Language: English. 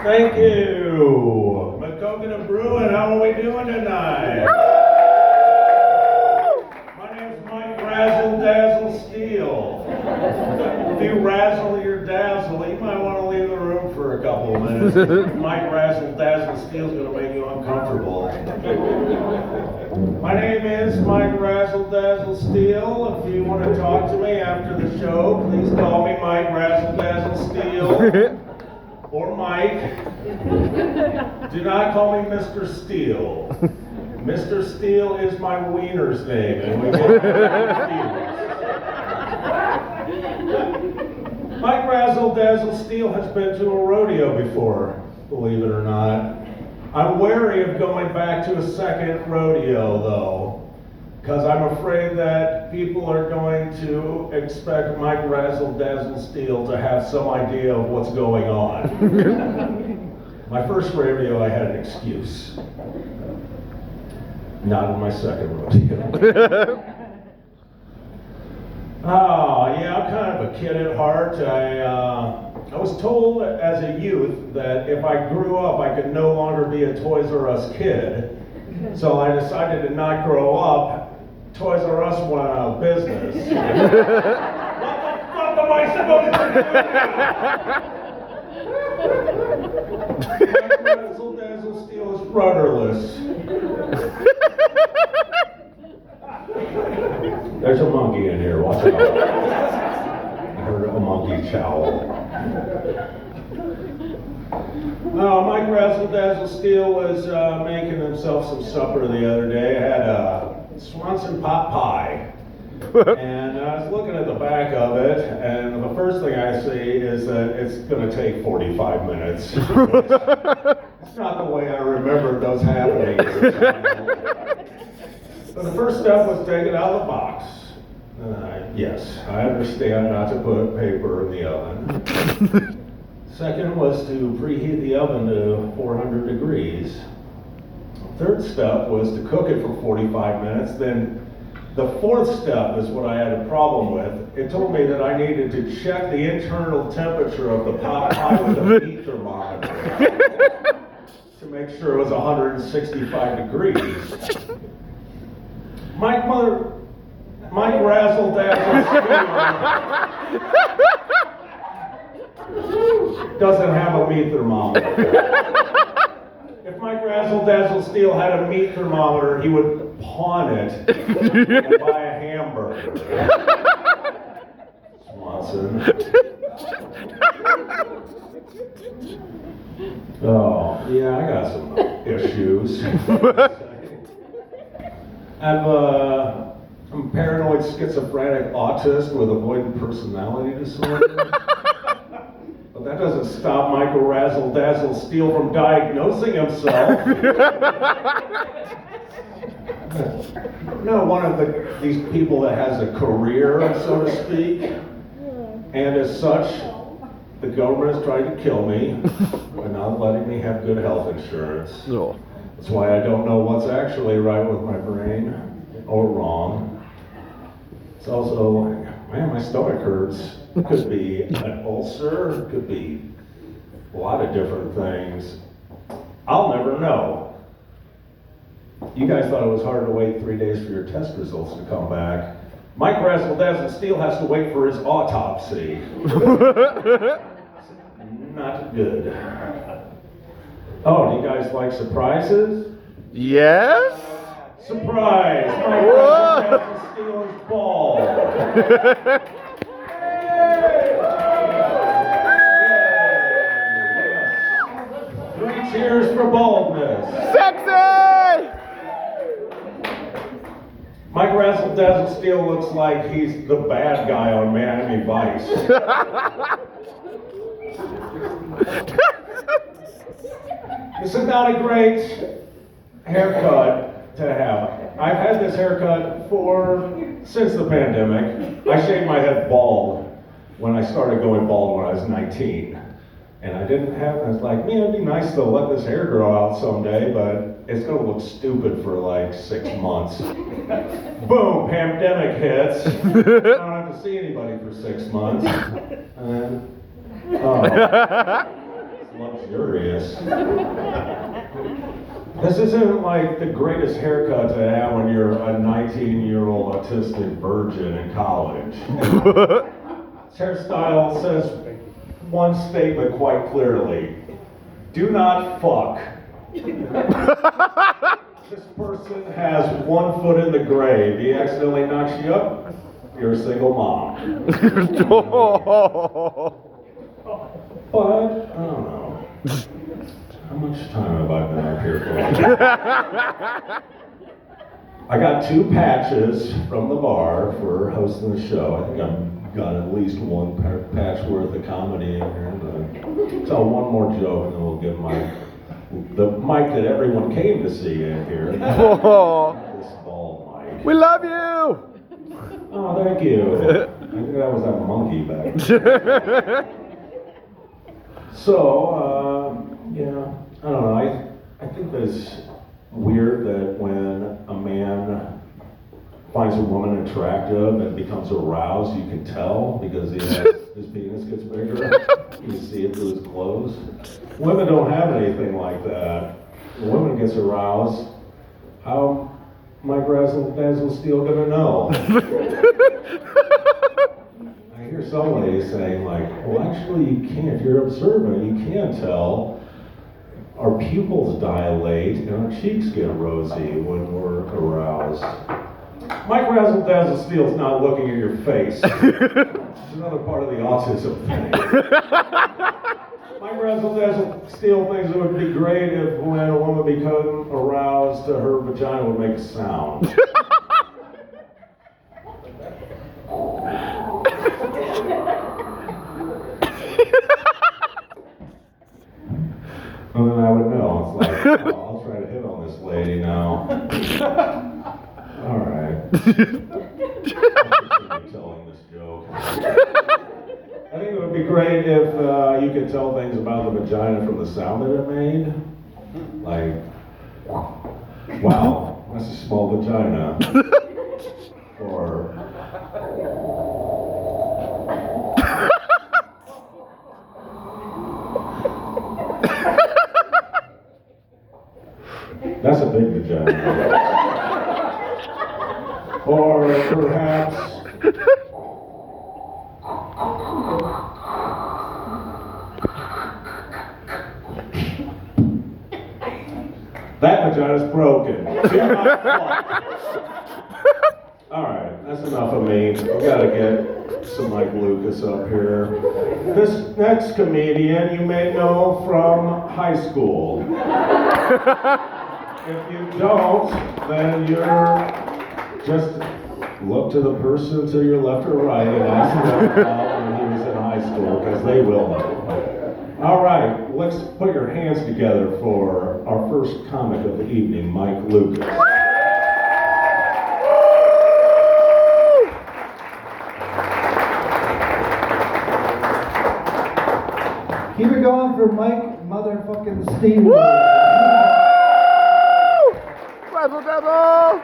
Thank you. McCoconut Brewing, how are we doing tonight? My name's Mike Razzle, Dazzle, Steele. If you razzle your dazzle, you might want to leave the room for a couple of minutes. Mike Razzle, Dazzle, Steele's going to make you uncomfortable. My name is Mike Razzle, Dazzle, Steele. If you want to talk to me after the show, please call me Mike Razzle, Dazzle, Steele. Or Mike. Do not call me Mr. Steele. Mr. Steele is my wiener's name, and we get Mike Razzle Dazzle Steele has been to a rodeo before, believe it or not. I'm wary of going back to a second rodeo, though, because I'm afraid that people are going to expect Mike Razzle Dazzle Steele to have some idea of what's going on. My first rodeo, I had an excuse. Not in my second rodeo. Oh, yeah, I'm kind of a kid at heart. I was told as a youth that if I grew up, I could no longer be a Toys R Us kid. So I decided to not grow up. Toys R Us went out of business. What the fuck am I supposed to do? Mike Razzle Dazzle Steele is rudderless. There's a monkey in here, watch out. I heard a monkey chowl. Mike Razzle Dazzle Steele was making himself some supper the other day. I had a Swanson pot pie. And I was looking at the back of it, and the first thing I see is that it's going to take 45 minutes. It's not the way I remembered those happening. So the first step was take it out of the box. Yes, I understand not to put paper in the oven. Second was to preheat the oven to 400 degrees. Third step was to cook it for 45 minutes. Then the fourth step is what I had a problem with. It told me that I needed to check the internal temperature of the pot pie with a meat thermometer to make sure it was 165 degrees. Mike Razzle Dazzle Steele doesn't have a meat thermometer. If Mike Razzle Dazzle Steele had a meat thermometer, he would pawn it and buy a hamburger. Swanson. Oh, yeah, I got some issues. I'm a paranoid schizophrenic autist with avoidant personality disorder. But that doesn't stop Michael Razzle Dazzle Steele from diagnosing himself. No, one of these people that has a career, so to speak, and as such, the government has tried to kill me by not letting me have good health insurance. No. That's why I don't know what's actually right with my brain or wrong. It's also like, man, my stomach hurts. It could be an ulcer, it could be a lot of different things. I'll never know. You guys thought it was hard to wait 3 days for your test results to come back. Mike Razzle Dazzle Steele has to wait for his autopsy. Not good. Oh, do you guys like surprises? Yes? Surprise! Mike Razzle Dazzle Steele is bald. Three cheers for baldness. Sexy! Mike Razzle Dazzle Steele looks like he's the bad guy on Miami Vice. This is not a great haircut to have. I've had this haircut since the pandemic. I shaved my head bald when I started going bald when I was 19. And I was like, man, it'd be nice to let this hair grow out someday, but it's gonna look stupid for like 6 months. Boom, pandemic hits. I don't have to see anybody for 6 months. luxurious. This isn't like the greatest haircut to have when you're a 19-year-old autistic virgin in college. This hairstyle says one statement quite clearly. Do not fuck. This person has 1 foot in the grave. He accidentally knocks you up, you're a single mom. But, I don't know. How much time have I been up here for? I got 2 patches from the bar for hosting the show. I think I've got at least 1 patch worth of comedy in here. But tell one more joke and then we'll give the mic that everyone came to see in here. This bald mic. We love you! Oh, thank you. I think that was that monkey back there. So, yeah, I don't know. I think that it's weird that when a man finds a woman attractive and becomes aroused, you can tell because his penis gets bigger. You can see it through his clothes. Women don't have anything like that. When a woman gets aroused, how Mike Razzle, Dazzle, Steele gonna know? I hear some ladies saying like, well, actually you can't. If you're observant, you can tell. Our pupils dilate and our cheeks get rosy when we're aroused. Mike Razzle, Dazzle, Steele's not looking at your face. It's another part of the autism thing. Mike Razzle, Dazzle, Steele thinks it would be great if when a woman became aroused, her vagina would make a sound. And then I would know. It's like, oh, I'll try to hit on this lady now. All right. I should be telling this joke. I think it would be great if you could tell things about the vagina from the sound that it made. Like, wow, that's a small vagina. Or, that's a big vagina. Or perhaps that vagina's broken. All right, that's enough of me. We gotta get some Mike Lucas up here. This next comedian you may know from high school. If you don't, then you're just look to the person to your left or right and ask them about when he was in high school, because they will know. All right, let's put your hands together for our first comic of the evening, Mike Lucas. Keep it going for Mike motherfucking Steele. Razzle Dazzle!